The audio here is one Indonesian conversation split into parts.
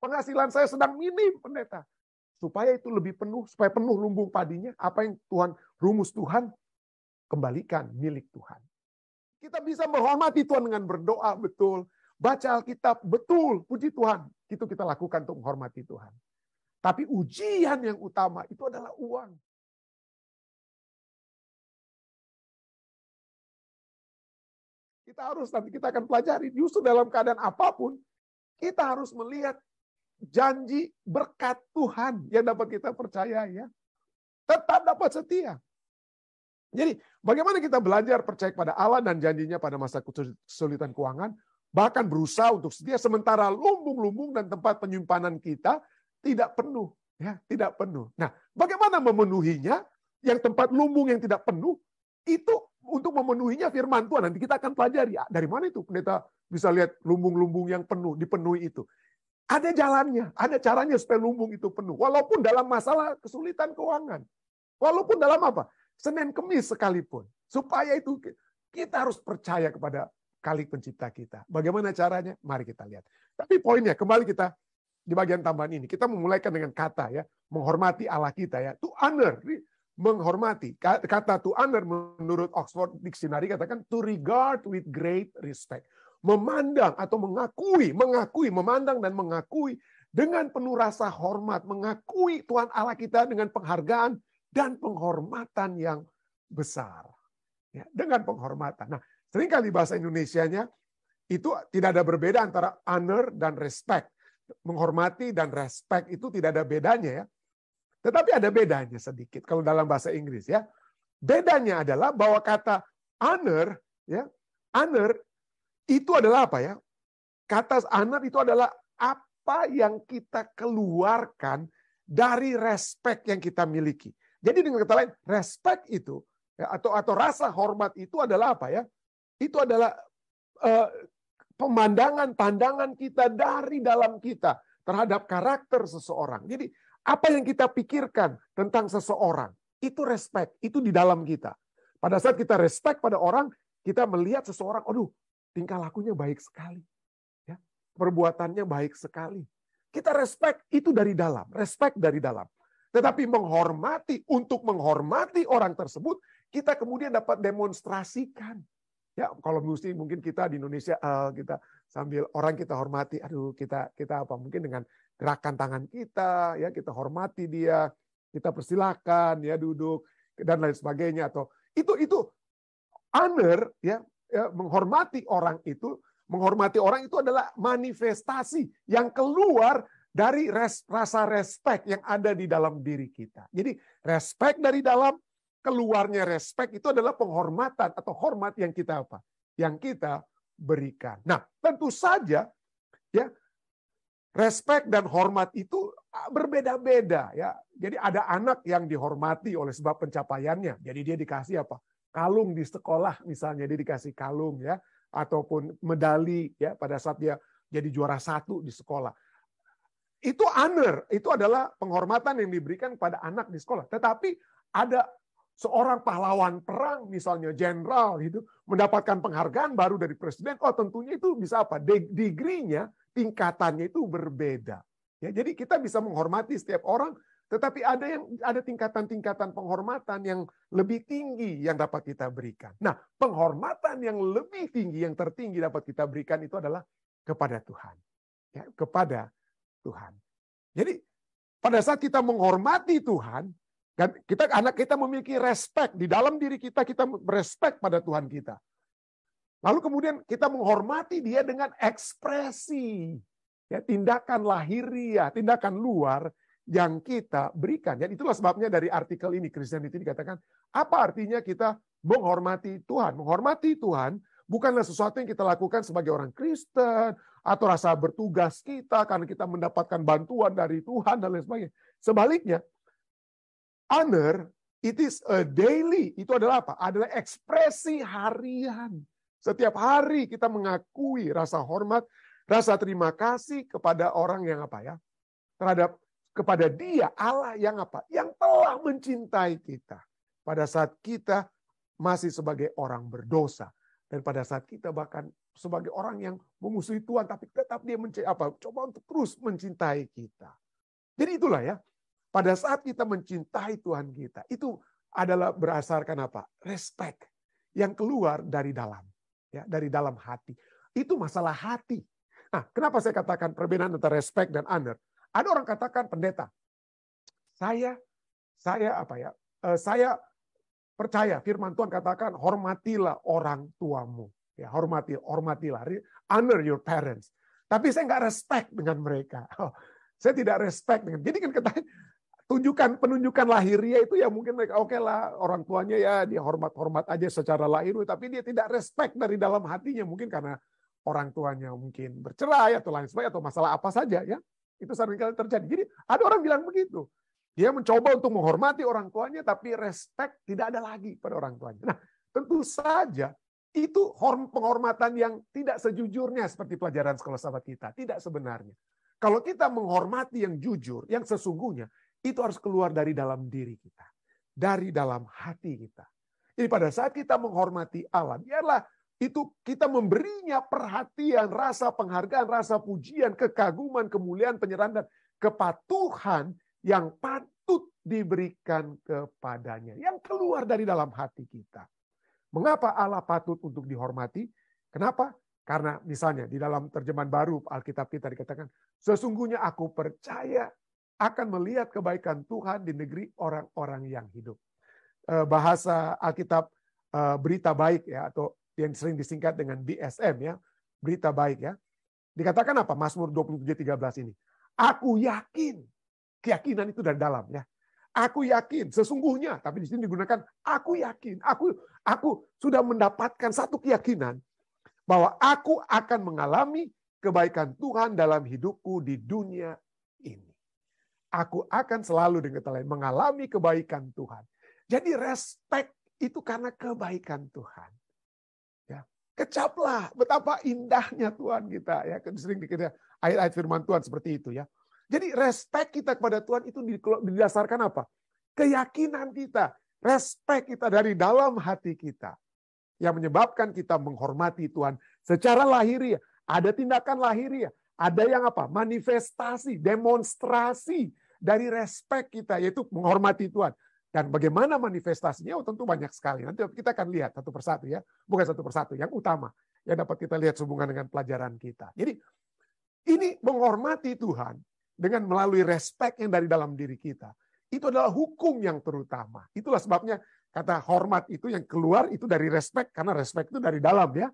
Penghasilan saya sedang minim, pendeta. Supaya itu lebih penuh, supaya penuh lumbung padinya. Apa yang Tuhan, rumus Tuhan, kembalikan milik Tuhan. Kita bisa menghormati Tuhan dengan berdoa, betul. Baca Alkitab, betul. Puji Tuhan. Itu kita lakukan untuk menghormati Tuhan. Tapi ujian yang utama itu adalah uang. Kita harus, nanti kita akan pelajari, justru dalam keadaan apapun, kita harus melihat janji berkat Tuhan yang dapat kita percaya, ya. Tetap dapat setia. Jadi, bagaimana kita belajar percaya kepada Allah dan janjinya pada masa kesulitan keuangan, bahkan berusaha untuk setia sementara lumbung-lumbung dan tempat penyimpanan kita tidak penuh, ya, tidak penuh. Nah, bagaimana memenuhinya? Yang tempat lumbung yang tidak penuh itu untuk memenuhinya firman Tuhan. Nanti kita akan pelajari dari mana itu pendeta bisa lihat lumbung-lumbung yang penuh, dipenuhi itu. Ada jalannya, ada caranya supaya lumbung itu penuh. Walaupun dalam masalah kesulitan keuangan. Walaupun dalam apa? Senin Kemis sekalipun. Supaya itu kita harus percaya kepada Khalik pencipta kita. Bagaimana caranya? Mari kita lihat. Tapi poinnya, kembali kita di bagian tambahan ini. Kita memulaikan dengan kata, ya, menghormati Allah kita, ya. To honor, menghormati. Kata to honor menurut Oxford Dictionary katakan to regard with great respect. Memandang atau mengakui, memandang dan mengakui dengan penuh rasa hormat, mengakui Tuhan Allah kita dengan penghargaan dan penghormatan yang besar. Ya, dengan penghormatan. Nah, seringkali bahasa Indonesianya itu tidak ada berbeda antara honor dan respect. Menghormati dan respect itu tidak ada bedanya, ya. Tetapi ada bedanya sedikit kalau dalam bahasa Inggris, ya. Bedanya adalah bahwa kata honor, ya, honor itu adalah apa, ya? Kata honor itu adalah apa yang kita keluarkan dari respect yang kita miliki. Jadi dengan kata lain, respect itu, ya, atau rasa hormat itu adalah apa, ya? Itu adalah pandangan kita dari dalam kita terhadap karakter seseorang. Jadi apa yang kita pikirkan tentang seseorang, itu respect, itu di dalam kita. Pada saat kita respect pada orang, kita melihat seseorang, aduh, tingkah lakunya baik sekali. Ya, perbuatannya baik sekali. Kita respect itu dari dalam, respect dari dalam. Tetapi untuk menghormati orang tersebut, kita kemudian dapat demonstrasikan. Ya, kalau mungkin kita di Indonesia kita sambil orang kita hormati, aduh kita apa mungkin dengan gerakan tangan kita, ya kita hormati dia, kita persilakan ya duduk dan lain sebagainya, atau itu honor, ya, menghormati orang itu adalah manifestasi yang keluar dari rasa respect yang ada di dalam diri kita. Jadi respect dari dalam, keluarnya respect itu adalah penghormatan atau hormat yang kita apa? Yang kita berikan. Nah, tentu saja, ya, respect dan hormat itu berbeda-beda, ya. Jadi ada anak yang dihormati oleh sebab pencapaiannya. Jadi dia dikasih apa? Kalung di sekolah misalnya, dia dikasih kalung, ya, ataupun medali, ya, pada saat dia jadi juara 1 di sekolah. Itu honor, itu adalah penghormatan yang diberikan pada anak di sekolah. Tetapi ada seorang pahlawan perang, misalnya jenderal, gitu, mendapatkan penghargaan baru dari presiden, oh tentunya itu bisa apa? Degree-nya, tingkatannya itu berbeda. Ya, jadi kita bisa menghormati setiap orang, tetapi ada tingkatan-tingkatan penghormatan yang lebih tinggi yang dapat kita berikan. Nah, penghormatan yang lebih tinggi, yang tertinggi dapat kita berikan itu adalah kepada Tuhan. Ya, kepada Tuhan. Jadi pada saat kita menghormati Tuhan, dan anak kita memiliki respect di dalam diri kita respect pada Tuhan kita. Lalu kemudian kita menghormati dia dengan ekspresi, ya, tindakan lahiriah, tindakan luar yang kita berikan. Dan itulah sebabnya dari artikel ini Christianity dikatakan, apa artinya kita menghormati Tuhan? Menghormati Tuhan bukanlah sesuatu yang kita lakukan sebagai orang Kristen atau rasa bertugas kita karena kita mendapatkan bantuan dari Tuhan dan lain sebagainya. Sebaliknya, honor, it is a daily. Itu adalah apa? Adalah ekspresi harian. Setiap hari kita mengakui rasa hormat, rasa terima kasih kepada orang yang apa, ya? Kepada Dia, Allah yang apa? Yang telah mencintai kita. Pada saat kita masih sebagai orang berdosa. Dan pada saat kita bahkan sebagai orang yang memusuhi Tuhan, tapi tetap dia coba untuk terus mencintai kita. Jadi itulah ya, pada saat kita mencintai Tuhan kita, itu adalah berdasarkan apa? Respect yang keluar dari dalam, ya, dari dalam hati. Itu masalah hati. Nah, kenapa saya katakan perbedaan antara respect dan honor? Ada orang katakan, pendeta, saya percaya firman Tuhan katakan hormatilah orang tuamu, ya, hormatilah, honor your parents. Tapi saya nggak respect dengan mereka. Saya tidak respect dengan. Jadi kan katanya penunjukan lahiriah itu ya mungkin mereka oke lah, orang tuanya ya dia hormat aja secara lahir, tapi dia tidak respect dari dalam hatinya, mungkin karena orang tuanya mungkin bercerai atau lain sebagainya atau masalah apa saja ya. Itu seringkali terjadi. Jadi ada orang bilang begitu. Dia mencoba untuk menghormati orang tuanya, tapi respect tidak ada lagi pada orang tuanya. Nah, tentu saja itu penghormatan yang tidak sejujurnya seperti pelajaran sekolah sahabat kita. Tidak sebenarnya. Kalau kita menghormati yang jujur, yang sesungguhnya, itu harus keluar dari dalam diri kita. Dari dalam hati kita. Jadi pada saat kita menghormati Allah, biarlah itu kita memberinya perhatian, rasa penghargaan, rasa pujian, kekaguman, kemuliaan, penyerahan, dan kepatuhan yang patut diberikan kepadanya. Yang keluar dari dalam hati kita. Mengapa Allah patut untuk dihormati? Kenapa? Karena misalnya di dalam terjemahan baru Alkitab kita dikatakan, sesungguhnya aku percaya akan melihat kebaikan Tuhan di negeri orang-orang yang hidup. Bahasa Alkitab berita baik ya, atau yang sering disingkat dengan BSM ya, berita baik ya. Dikatakan apa? Mazmur 27:13 ini. Aku yakin. Keyakinan itu dari dalam ya. Aku yakin, sesungguhnya, tapi di sini digunakan aku yakin. Aku sudah mendapatkan satu keyakinan bahwa aku akan mengalami kebaikan Tuhan dalam hidupku di dunia ini. Aku akan selalu dengan kata lain mengalami kebaikan Tuhan. Jadi respect itu karena kebaikan Tuhan. Ya, kecaplah betapa indahnya Tuhan kita ya. Sering dikira ayat-ayat firman Tuhan seperti itu ya. Jadi respect kita kepada Tuhan itu didasarkan apa? Keyakinan kita, respect kita dari dalam hati kita. Yang menyebabkan kita menghormati Tuhan secara lahiriah. Ada tindakan lahiriah, ada yang apa? Manifestasi, demonstrasi dari respect kita, yaitu menghormati Tuhan. Dan bagaimana manifestasinya? Oh, tentu banyak sekali. Nanti kita akan lihat satu persatu ya. Bukan satu persatu, yang utama. Yang dapat kita lihat sehubungan dengan pelajaran kita. Jadi ini menghormati Tuhan dengan melalui respect yang dari dalam diri kita. Itu adalah hukum yang terutama. Itulah sebabnya kata hormat itu yang keluar itu dari respect. Karena respect itu dari dalam ya.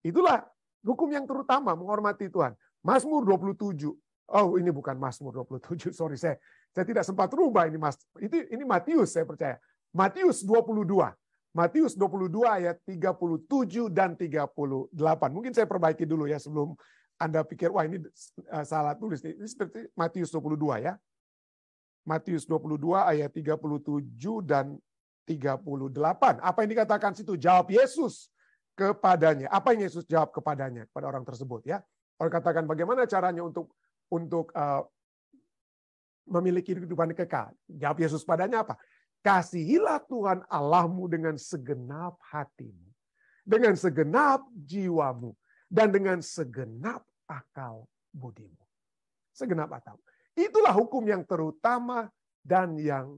Itulah hukum yang terutama, menghormati Tuhan. Mazmur 27. Oh, ini bukan Mazmur 27. Sorry, saya tidak sempat rubah ini Mas. Ini Matius saya percaya. Matius 22. Matius 22 ayat 37 dan 38. Mungkin saya perbaiki dulu ya sebelum Anda pikir wah ini salah tulis. Ini seperti Matius 22 ya. Matius 22 ayat 37 dan 38. Apa yang dikatakan situ? Jawab Yesus kepadanya. Apa yang Yesus jawab kepadanya, kepada orang tersebut ya? Orang katakan bagaimana caranya untuk memiliki kehidupan kekal. Jawab Yesus padanya apa? Kasihilah Tuhan Allahmu dengan segenap hatimu, dengan segenap jiwamu, dan dengan segenap akal budimu. Segenap akal. Itulah hukum yang terutama dan yang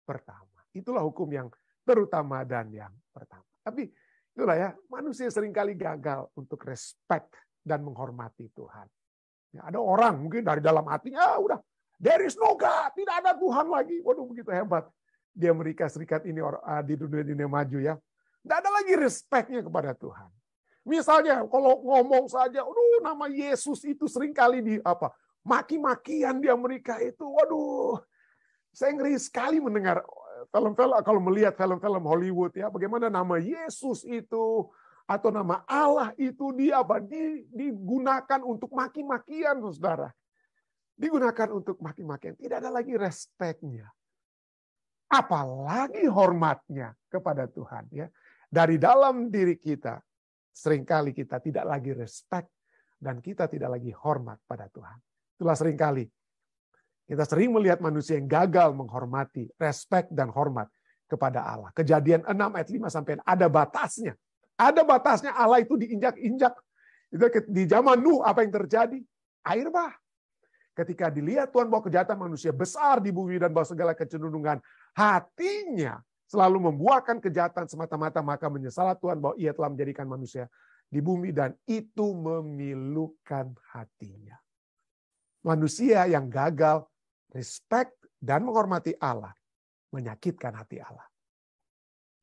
pertama. Itulah hukum yang terutama dan yang pertama. Tapi itulah ya, manusia seringkali gagal untuk respect dan menghormati Tuhan. Ya, ada orang mungkin dari dalam hatinya, udah, there is no God, tidak ada Tuhan lagi. Waduh, begitu hebat. Di Amerika Serikat ini, di dunia maju ya. Tidak ada lagi respect-nya kepada Tuhan. Misalnya, kalau ngomong saja, nama Yesus itu seringkali maki-makian di Amerika itu. Waduh, saya ngeri sekali mendengar film-film, kalau melihat film-film Hollywood ya, bagaimana nama Yesus itu, atau nama Allah itu digunakan untuk maki-makian, saudara. Digunakan untuk maki-makian. Tidak ada lagi respect-nya. Apalagi hormatnya kepada Tuhan. Ya. Dari dalam diri kita, seringkali kita tidak lagi respect dan kita tidak lagi hormat pada Tuhan. Itulah seringkali. Kita sering melihat manusia yang gagal menghormati, respect dan hormat kepada Allah. Kejadian 6 ayat 5 sampai ada batasnya. Ada batasnya Allah itu diinjak-injak. Di zaman Nuh apa yang terjadi? Air bah. Ketika dilihat Tuhan bahwa kejahatan manusia besar di bumi dan bahwa segala kecenderungan hatinya selalu membuahkan kejahatan semata-mata, maka menyesalah Tuhan bahwa ia telah menjadikan manusia di bumi dan itu memilukan hatinya. Manusia yang gagal respect dan menghormati Allah menyakitkan hati Allah.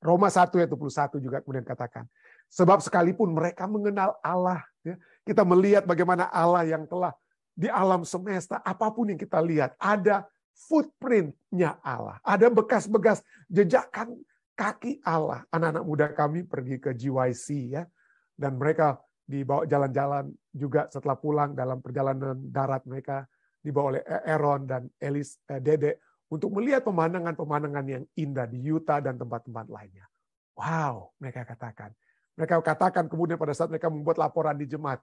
Roma 1 ayat 21 juga kemudian katakan, sebab sekalipun mereka mengenal Allah, ya, kita melihat bagaimana Allah yang telah di alam semesta, apapun yang kita lihat, ada footprint-nya Allah. Ada bekas-bekas jejakan kaki Allah. Anak-anak muda kami pergi ke GYC, ya, dan mereka dibawa jalan-jalan juga setelah pulang dalam perjalanan darat mereka dibawa oleh Aaron dan Dede untuk melihat pemandangan-pemandangan yang indah di Utah dan tempat-tempat lainnya. Wow, mereka katakan. Mereka katakan kemudian pada saat mereka membuat laporan di jemaat,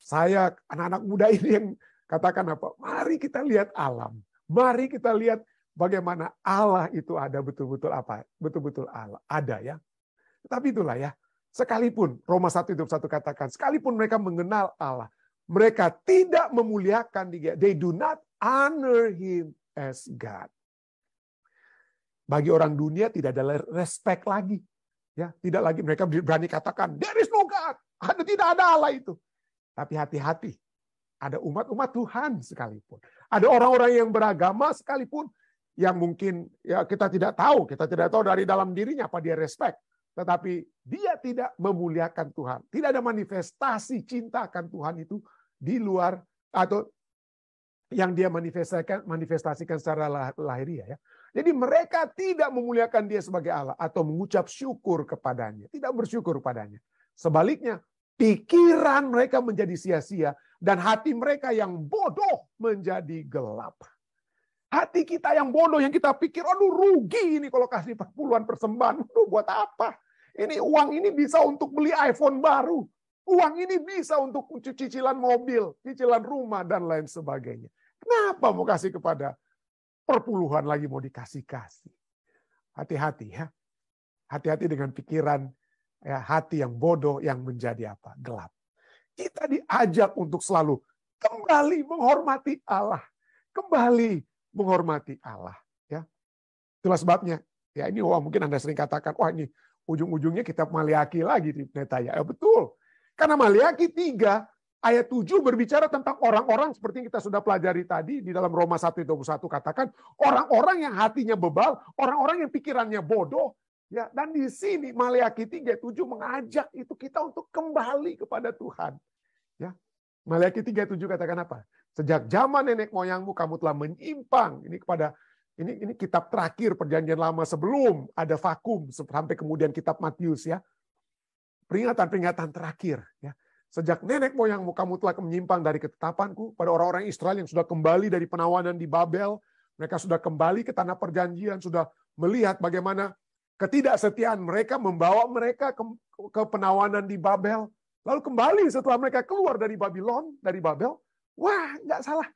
saya anak-anak muda ini yang katakan apa? Mari kita lihat alam. Mari kita lihat bagaimana Allah itu ada betul-betul apa? Betul-betul Allah ada ya. Tapi itulah ya. Sekalipun Roma 1:21 katakan, sekalipun mereka mengenal Allah, mereka tidak memuliakan dia. They do not honor him as God. Bagi orang dunia tidak ada respect lagi. Ya, tidak lagi mereka berani katakan there is no God. Tidak ada Allah itu. Tapi hati-hati. Ada umat-umat Tuhan sekalipun. Ada orang-orang yang beragama sekalipun yang mungkin ya kita tidak tahu dari dalam dirinya apa dia respect. Tetapi dia tidak memuliakan Tuhan. Tidak ada manifestasi cinta akan Tuhan itu di luar atau yang dia manifestasikan secara lahiriah ya. Jadi mereka tidak memuliakan dia sebagai Allah atau mengucap syukur kepadanya, tidak bersyukur kepadanya. Sebaliknya, pikiran mereka menjadi sia-sia dan hati mereka yang bodoh menjadi gelap. Hati kita yang bodoh yang kita pikir, aduh rugi ini kalau kasih puluhan persembahan. Aduh buat apa? Ini uang ini bisa untuk beli iPhone baru. Uang ini bisa untuk cicilan mobil, cicilan rumah dan lain sebagainya. Kenapa mau kasih kepada perpuluhan lagi mau dikasih-kasih? Hati-hati ya. Hati-hati dengan pikiran ya, hati yang bodoh yang menjadi apa? Gelap. Kita diajak untuk selalu kembali menghormati Allah. Kembali menghormati Allah. Ya. Itulah sebabnya. Ya ini mungkin Anda sering katakan, wah ini ujung-ujungnya kita Maliaki lagi di Netaya. Ya betul. Karena Maliaki 3 ayat 7 berbicara tentang orang-orang seperti yang kita sudah pelajari tadi di dalam Roma 1:21 katakan orang-orang yang hatinya bebal, orang-orang yang pikirannya bodoh. Ya, dan di sini Maleakhi 3:7 mengajak itu kita untuk kembali kepada Tuhan. Ya. Maleakhi 3:7 katakan apa? Sejak zaman nenek moyangmu kamu telah menyimpang. Ini kitab terakhir perjanjian lama sebelum ada vakum sampai kemudian kitab Matius ya. Peringatan-peringatan terakhir ya. Sejak nenek moyangmu kamu telah menyimpang dari ketetapanku pada orang-orang Israel yang sudah kembali dari penawanan di Babel. Mereka sudah kembali ke tanah perjanjian, sudah melihat bagaimana ketidaksetiaan mereka membawa mereka ke penawanan di Babel. Lalu kembali setelah mereka keluar dari Babel, wah nggak salah,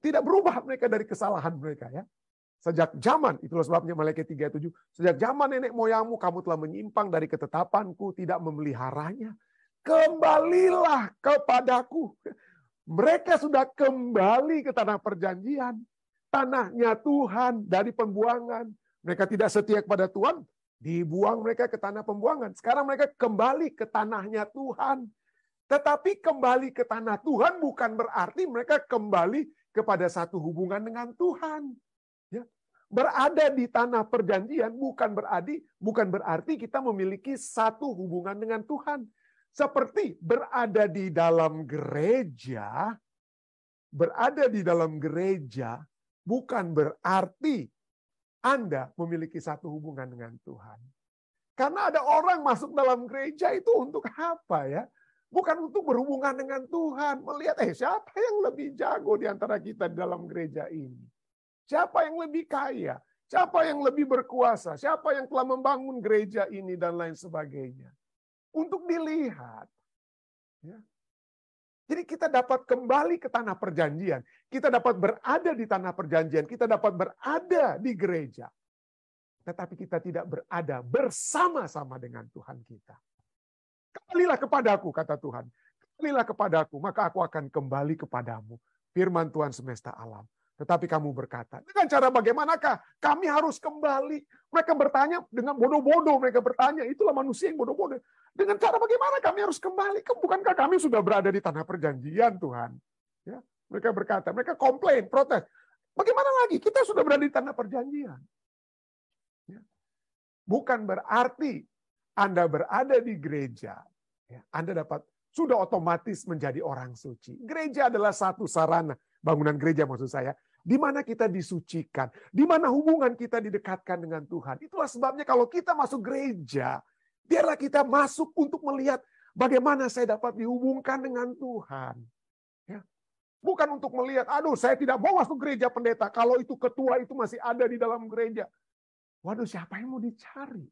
tidak berubah mereka dari kesalahan mereka ya. Sejak zaman, itulah sebabnya Maleakhi 3:7, sejak zaman nenek moyangmu kamu telah menyimpang dari ketetapanku, tidak memeliharanya. Kembalilah kepadaku. Mereka sudah kembali ke tanah perjanjian, tanahnya Tuhan dari pembuangan. Mereka tidak setia kepada Tuhan, dibuang mereka ke tanah pembuangan. Sekarang mereka kembali ke tanahnya Tuhan. Tetapi kembali ke tanah Tuhan bukan berarti mereka kembali kepada satu hubungan dengan Tuhan. Ya. Berada di tanah perjanjian bukan berarti kita memiliki satu hubungan dengan Tuhan. Seperti berada di dalam gereja bukan berarti Anda memiliki satu hubungan dengan Tuhan. Karena ada orang masuk dalam gereja itu untuk apa ya? Bukan untuk berhubungan dengan Tuhan. Melihat siapa yang lebih jago di antara kita di dalam gereja ini? Siapa yang lebih kaya? Siapa yang lebih berkuasa? Siapa yang telah membangun gereja ini dan lain sebagainya? Untuk dilihat. Ya. Jadi kita dapat kembali ke tanah perjanjian. Kita dapat berada di tanah perjanjian. Kita dapat berada di gereja. Tetapi kita tidak berada bersama-sama dengan Tuhan kita. Kembalilah kepadaku, kata Tuhan. Kembalilah kepadaku, maka aku akan kembali kepadamu. Firman Tuhan semesta alam. Tetapi kamu berkata, dengan cara bagaimanakah kami harus kembali? Mereka bertanya dengan bodoh-bodoh, mereka bertanya, itulah manusia yang bodoh-bodoh. Dengan cara bagaimana kami harus kembali? Bukankah kami sudah berada di tanah perjanjian, Tuhan? Ya, mereka berkata, mereka komplain, protes. Bagaimana lagi? Kita sudah berada di tanah perjanjian. Ya. Bukan berarti Anda berada di gereja, ya, Anda sudah otomatis menjadi orang suci. Gereja adalah satu sarana, bangunan gereja maksud saya, di mana kita disucikan, di mana hubungan kita didekatkan dengan Tuhan. Itulah sebabnya kalau kita masuk gereja, biarlah kita masuk untuk melihat bagaimana saya dapat dihubungkan dengan Tuhan. Ya. Bukan untuk melihat, aduh saya tidak mau masuk gereja pendeta, kalau itu ketua itu masih ada di dalam gereja. Waduh, siapa yang mau dicari?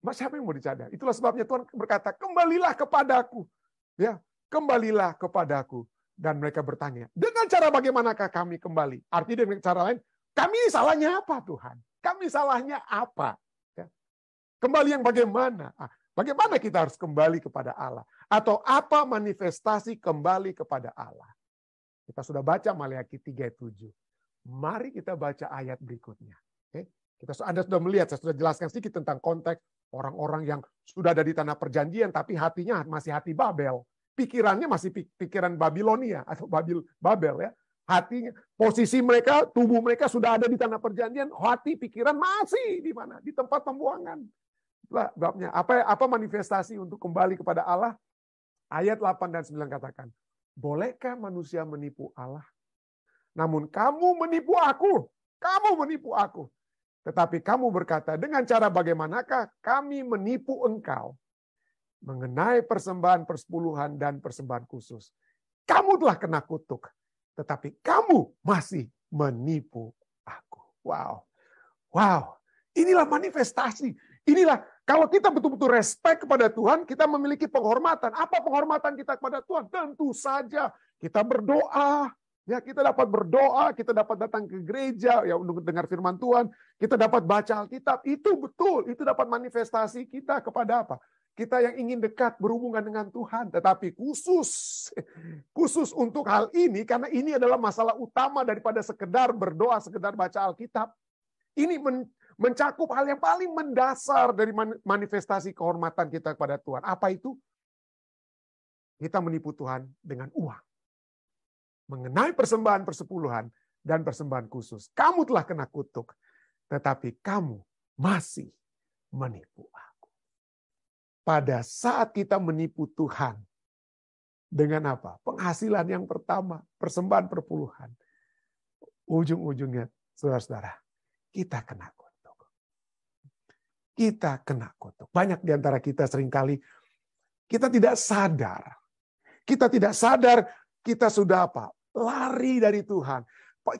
Siapa yang mau dicadang? Itulah sebabnya Tuhan berkata, kembalilah kepadaku. Ya, kembalilah kepadaku. Dan mereka bertanya, dengan cara bagaimanakah kami kembali? Artinya dengan cara lain, kami salahnya apa Tuhan? Kami salahnya apa? Ya. Kembali yang bagaimana? Bagaimana kita harus kembali kepada Allah? Atau apa manifestasi kembali kepada Allah? Kita sudah baca Maleakhi 3:7. Mari kita baca ayat berikutnya. Oke? Anda sudah melihat, saya sudah jelaskan sedikit tentang konteks orang-orang yang sudah ada di tanah perjanjian, tapi hatinya masih hati Babel. Pikirannya masih pikiran Babilonia atau Babel ya. Hatinya, posisi mereka, tubuh mereka sudah ada di tanah perjanjian, hati pikiran masih di mana? Di tempat pembuangan. Itulah babnya. Apa manifestasi untuk kembali kepada Allah? Ayat 8 dan 9 katakan, bolehkah manusia menipu Allah? Namun kamu menipu aku. Kamu menipu aku. Tetapi kamu berkata, dengan cara bagaimanakah kami menipu engkau? Mengenai persembahan persepuluhan dan persembahan khusus. Kamu telah kena kutuk. Tetapi kamu masih menipu aku. Wow. Wow. Inilah manifestasi. Inilah, kalau kita betul-betul respect kepada Tuhan, kita memiliki penghormatan. Apa penghormatan kita kepada Tuhan? Tentu saja kita berdoa. Ya, kita dapat berdoa, kita dapat datang ke gereja ya untuk dengar firman Tuhan, kita dapat baca Alkitab. Itu betul, itu dapat manifestasi kita kepada apa? Kita yang ingin dekat berhubungan dengan Tuhan, tetapi khusus untuk hal ini karena ini adalah masalah utama daripada sekedar berdoa, sekedar baca Alkitab. Ini mencakup hal yang paling mendasar dari manifestasi kehormatan kita kepada Tuhan. Apa itu? Kita menipu Tuhan dengan uang. Mengenai persembahan persepuluhan dan persembahan khusus. Kamu telah kena kutuk, tetapi kamu masih menipu aku. Pada saat kita menipu Tuhan, dengan apa? Penghasilan yang pertama, persembahan perpuluhan. Ujung-ujungnya, saudara-saudara, kita kena kutuk. Kita kena kutuk. Banyak di antara kita seringkali, kita tidak sadar. Kita tidak sadar, kita sudah apa? Lari dari Tuhan.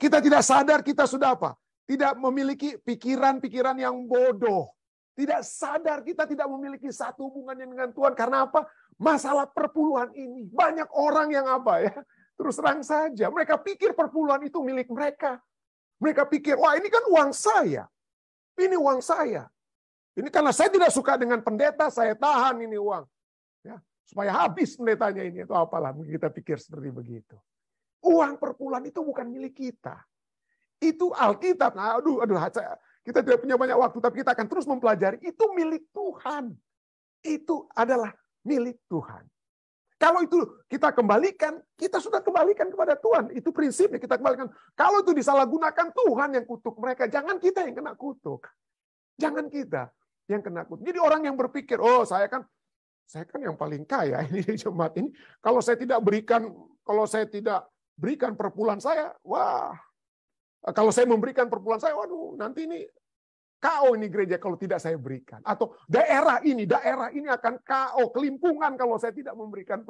Kita tidak sadar kita sudah apa? Tidak memiliki pikiran-pikiran yang bodoh. Tidak sadar kita tidak memiliki satu hubungan dengan Tuhan. Karena apa? Masalah perpuluhan ini. Banyak orang yang apa ya? Terus terang saja. Mereka pikir perpuluhan itu milik mereka. Mereka pikir, wah ini kan uang saya. Ini uang saya. Ini karena saya tidak suka dengan pendeta, saya tahan ini uang. Ya, supaya habis pendetanya ini. Atau apalah kita pikir seperti begitu. Uang perpuluhan itu bukan milik kita. Itu Alkitab. Nah, kita tidak punya banyak waktu, tapi kita akan terus mempelajari. Itu milik Tuhan. Itu adalah milik Tuhan. Kalau itu kita kembalikan, kita sudah kembalikan kepada Tuhan. Itu prinsipnya kita kembalikan. Kalau itu disalahgunakan, Tuhan yang kutuk mereka. Jangan kita yang kena kutuk. Jangan kita yang kena kutuk. Jadi orang yang berpikir, oh saya kan yang paling kaya ini di jemaat ini. Kalau saya tidak berikan perpuluhan saya, wah. Kalau saya memberikan perpuluhan saya, waduh, nanti ini KO ini gereja kalau tidak saya berikan. Atau daerah ini akan KO, kelimpungan kalau saya tidak memberikan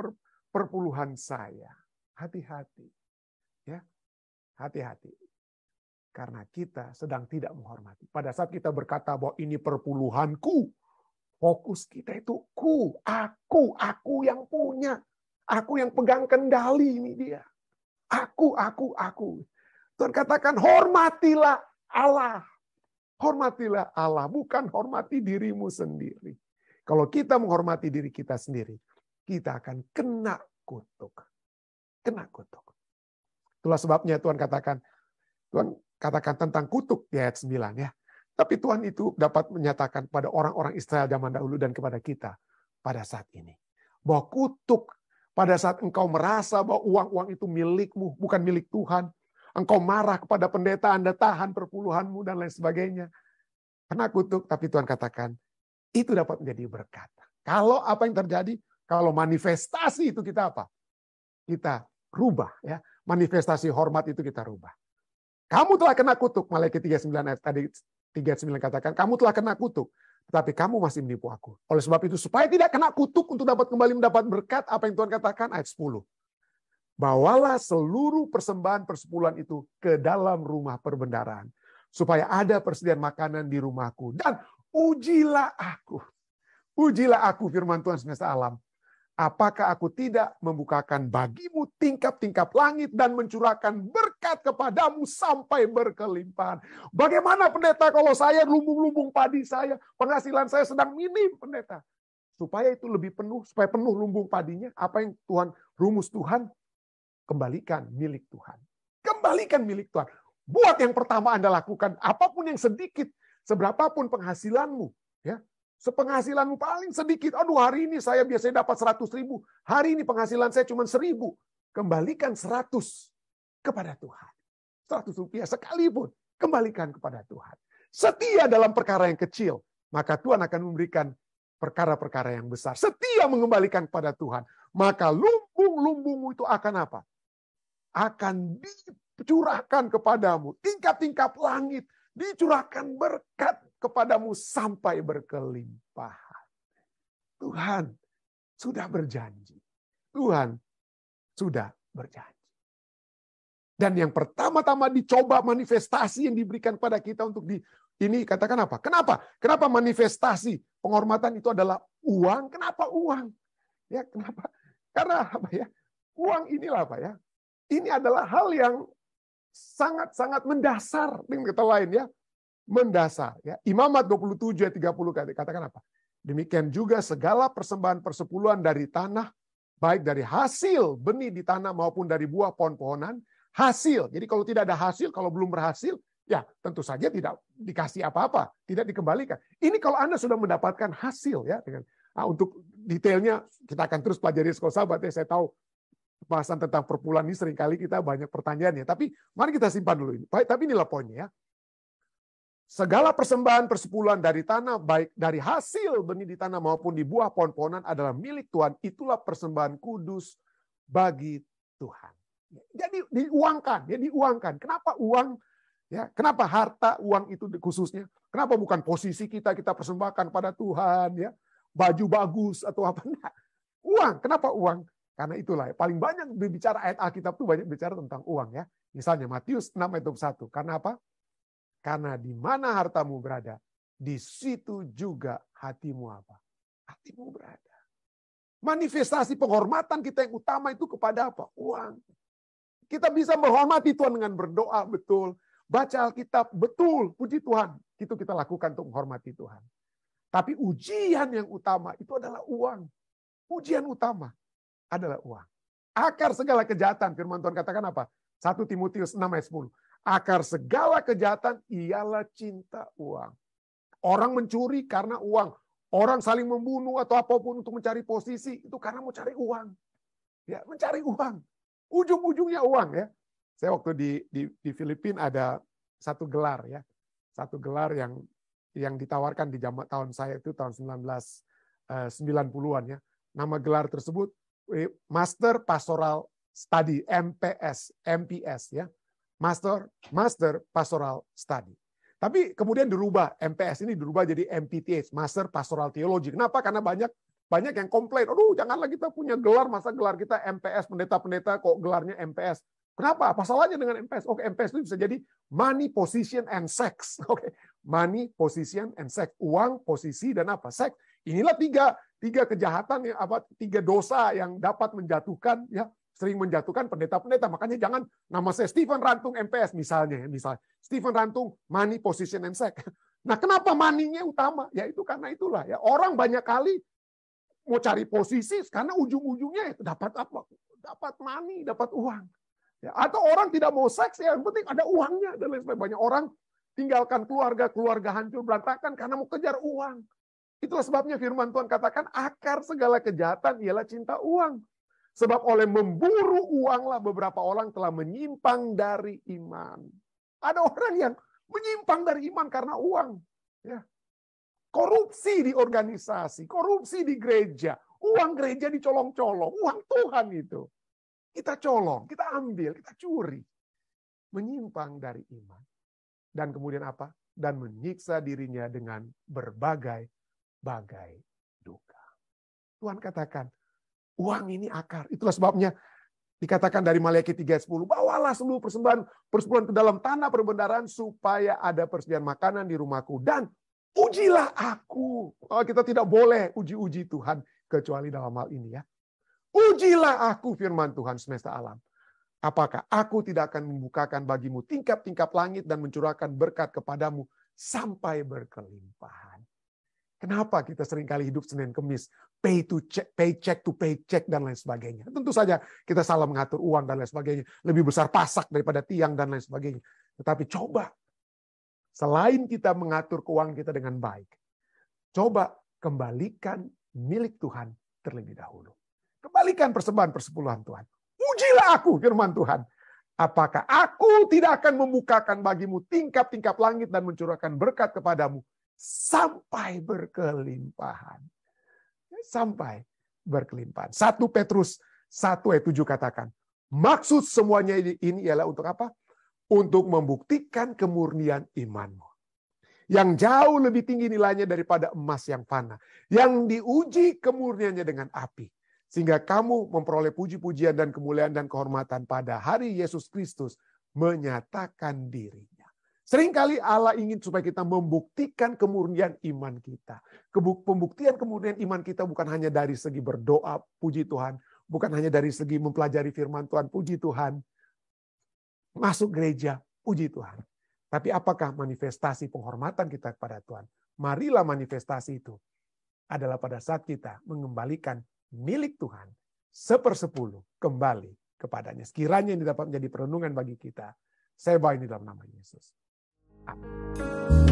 perpuluhan saya. Hati-hati. Ya. Hati-hati. Karena kita sedang tidak menghormati. Pada saat kita berkata bahwa ini perpuluhanku, fokus kita itu aku yang punya. Aku yang pegang kendali ini dia. Aku. Tuhan katakan hormatilah Allah. Hormatilah Allah, bukan hormati dirimu sendiri. Kalau kita menghormati diri kita sendiri, kita akan kena kutuk. Kena kutuk. Itulah sebabnya Tuhan katakan tentang kutuk di ayat 9 ya. Tapi Tuhan itu dapat menyatakan pada orang-orang Israel zaman dahulu dan kepada kita pada saat ini. Bahwa kutuk pada saat engkau merasa bahwa uang-uang itu milikmu, bukan milik Tuhan. Engkau marah kepada pendeta, Anda tahan perpuluhanmu dan lain sebagainya. Kena kutuk, tapi Tuhan katakan, itu dapat menjadi berkat. Kalau apa yang terjadi, kalau manifestasi itu kita apa? Kita rubah. Ya. Manifestasi hormat itu kita rubah. Kamu telah kena kutuk, Maleakhi 3:9 ayat tadi 3:9 katakan, kamu telah kena kutuk, tetapi kamu masih menipu aku. Oleh sebab itu, supaya tidak kena kutuk untuk dapat kembali mendapat berkat, apa yang Tuhan katakan? Ayat 10. Bawalah seluruh persembahan persepuluhan itu ke dalam rumah perbendaharaan, supaya ada persediaan makanan di rumahku. Dan ujilah aku. Ujilah aku, firman Tuhan semesta alam. Apakah aku tidak membukakan bagimu tingkap-tingkap langit dan mencurahkan berkat kepadamu sampai berkelimpahan? Bagaimana pendeta kalau saya lumbung-lumbung padi saya, penghasilan saya sedang minim pendeta? Supaya itu lebih penuh, supaya penuh lumbung padinya, apa yang Tuhan, rumus Tuhan, kembalikan milik Tuhan. Kembalikan milik Tuhan. Buat yang pertama Anda lakukan, apapun yang sedikit, seberapapun penghasilanmu, ya. Sepenghasilanmu paling sedikit. Aduh, hari ini saya biasanya dapat 100.000. Hari ini penghasilan saya cuma 1.000. Kembalikan 100 kepada Tuhan. 100 rupiah sekalipun. Kembalikan kepada Tuhan. Setia dalam perkara yang kecil. Maka Tuhan akan memberikan perkara-perkara yang besar. Setia mengembalikan kepada Tuhan. Maka lumbung-lumbungmu itu akan apa? Akan dicurahkan kepadamu. Tingkap-tingkap langit. Dicurahkan berkat kepadamu sampai berkelimpahan. Tuhan sudah berjanji. Tuhan sudah berjanji. Dan yang pertama-tama dicoba manifestasi yang diberikan kepada kita untuk ini katakan apa? Kenapa? Kenapa manifestasi penghormatan itu adalah uang? Kenapa uang? Ya, kenapa? Karena apa ya? Uang inilah apa ya? Ini adalah hal yang sangat-sangat mendasar dengan kata lain ya. Mendasar ya. Imamat 27 ayat 30 katakan apa? Demikian juga segala persembahan persepuluhan dari tanah, baik dari hasil benih di tanah maupun dari buah pohon-pohonan, hasil. Jadi kalau tidak ada hasil, kalau belum berhasil, ya tentu saja tidak dikasih apa-apa, tidak dikembalikan. Ini kalau Anda sudah mendapatkan hasil ya, dengan untuk detailnya kita akan terus pelajari sekolah sahabat ya. Saya tahu bahasan tentang perpuluhan ini seringkali kita banyak pertanyaannya, tapi mari kita simpan dulu ini. Baik, tapi inilah poinnya ya. Segala persembahan persepuluhan dari tanah, baik dari hasil benih di tanah maupun di buah pohon-pohonan adalah milik Tuhan. Itulah persembahan kudus bagi Tuhan. Jadi diuangkan, ya diuangkan. Kenapa uang? Ya, kenapa harta uang itu khususnya? Kenapa bukan posisi kita persembahkan pada Tuhan? Ya, baju bagus atau apa? Enggak. Uang. Kenapa uang? Karena itulah paling banyak berbicara ayat Alkitab itu banyak bicara tentang uang ya. Misalnya Matius 6 ayat 21. Karena apa? Karena di mana hartamu berada, di situ juga hatimu apa? Hatimu berada. Manifestasi penghormatan kita yang utama itu kepada apa? Uang. Kita bisa menghormati Tuhan dengan berdoa betul, baca Alkitab betul, puji Tuhan. Itu kita lakukan untuk menghormati Tuhan. Tapi ujian yang utama itu adalah uang. Ujian utama adalah uang. Akar segala kejahatan, firman Tuhan katakan apa? 1 Timotius 6 ayat 10. Akar segala kejahatan ialah cinta uang. Orang mencuri karena uang. Orang saling membunuh atau apapun untuk mencari posisi, itu karena mau cari uang. Ya, mencari uang. Ujung-ujungnya uang ya. Saya waktu di Filipina ada satu gelar ya. Satu gelar yang ditawarkan di tahun saya itu tahun 1990-an ya. Nama gelar tersebut Master Pastoral Study, MPS ya. Master Pastoral Study. Tapi kemudian dirubah, MPS ini dirubah jadi MPTH, Master Pastoral Theology. Kenapa? Karena banyak yang komplain. Aduh, janganlah kita punya gelar, masa gelar kita MPS, pendeta-pendeta kok gelarnya MPS. Kenapa? Apa salahnya dengan MPS? Oke, MPS itu bisa jadi money, position, and sex. Oke, money, position, and sex. Uang, posisi, dan apa? Seks. Inilah tiga kejahatan, tiga dosa yang dapat menjatuhkan, ya, sering menjatuhkan pendeta-pendeta. Makanya jangan nama saya Stephen Rantung MPS misalnya. Stephen Rantung money, position, and sex. Nah, kenapa money-nya utama? Ya itu karena itulah. Ya orang banyak kali mau cari posisi karena ujung-ujungnya itu dapat apa? Dapat money, dapat uang. Ya, atau orang tidak mau seks, yang penting ada uangnya dan lain sebagainya. Banyak orang tinggalkan keluarga hancur berantakan karena mau kejar uang. Itulah sebabnya firman Tuhan katakan akar segala kejahatan ialah cinta uang. Sebab oleh memburu uanglah beberapa orang telah menyimpang dari iman. Ada orang yang menyimpang dari iman karena uang. Ya. Korupsi di organisasi, korupsi di gereja, uang gereja dicolong-colong, uang Tuhan itu. Kita colong, kita ambil, kita curi. Menyimpang dari iman. Dan kemudian apa? Dan menyiksa dirinya dengan berbagai-bagai duka. Tuhan katakan, uang ini akar. Itulah sebabnya dikatakan dari Maliaki 3:10, bawalah seluruh persembahyan ke dalam tanah perbendaharaan supaya ada persediaan makanan di rumahku. Dan ujilah aku. Kita tidak boleh uji-uji Tuhan kecuali dalam hal ini ya. Ujilah aku, firman Tuhan semesta alam. Apakah aku tidak akan membukakan bagimu tingkap-tingkap langit dan mencurahkan berkat kepadamu sampai berkelimpahan. Kenapa kita seringkali hidup Senin Kemis, paycheck to paycheck dan lain sebagainya. Tentu saja kita salah mengatur uang dan lain sebagainya. Lebih besar pasak daripada tiang dan lain sebagainya. Tetapi coba, selain kita mengatur keuangan kita dengan baik, coba kembalikan milik Tuhan terlebih dahulu. Kembalikan persembahan persepuluhan Tuhan. Ujilah aku, firman Tuhan. Apakah aku tidak akan membukakan bagimu tingkap-tingkap langit dan mencurahkan berkat kepadamu sampai berkelimpahan. Sampai berkelimpahan. 1 Petrus 1:7 katakan, maksud semuanya ini ialah untuk apa? Untuk membuktikan kemurnian imanmu. Yang jauh lebih tinggi nilainya daripada emas yang fana. Yang diuji kemurniannya dengan api. Sehingga kamu memperoleh puji-pujian dan kemuliaan dan kehormatan pada hari Yesus Kristus menyatakan dirinya. Seringkali Allah ingin supaya kita membuktikan kemurnian iman kita. Pembuktian kemurnian iman kita bukan hanya dari segi berdoa, puji Tuhan. Bukan hanya dari segi mempelajari firman Tuhan, puji Tuhan. Masuk gereja, puji Tuhan. Tapi apakah manifestasi penghormatan kita kepada Tuhan? Marilah manifestasi itu adalah pada saat kita mengembalikan milik Tuhan 1/10 kembali kepadanya. Sekiranya ini dapat menjadi perenungan bagi kita. Saya bawa ini dalam nama Yesus. Amin.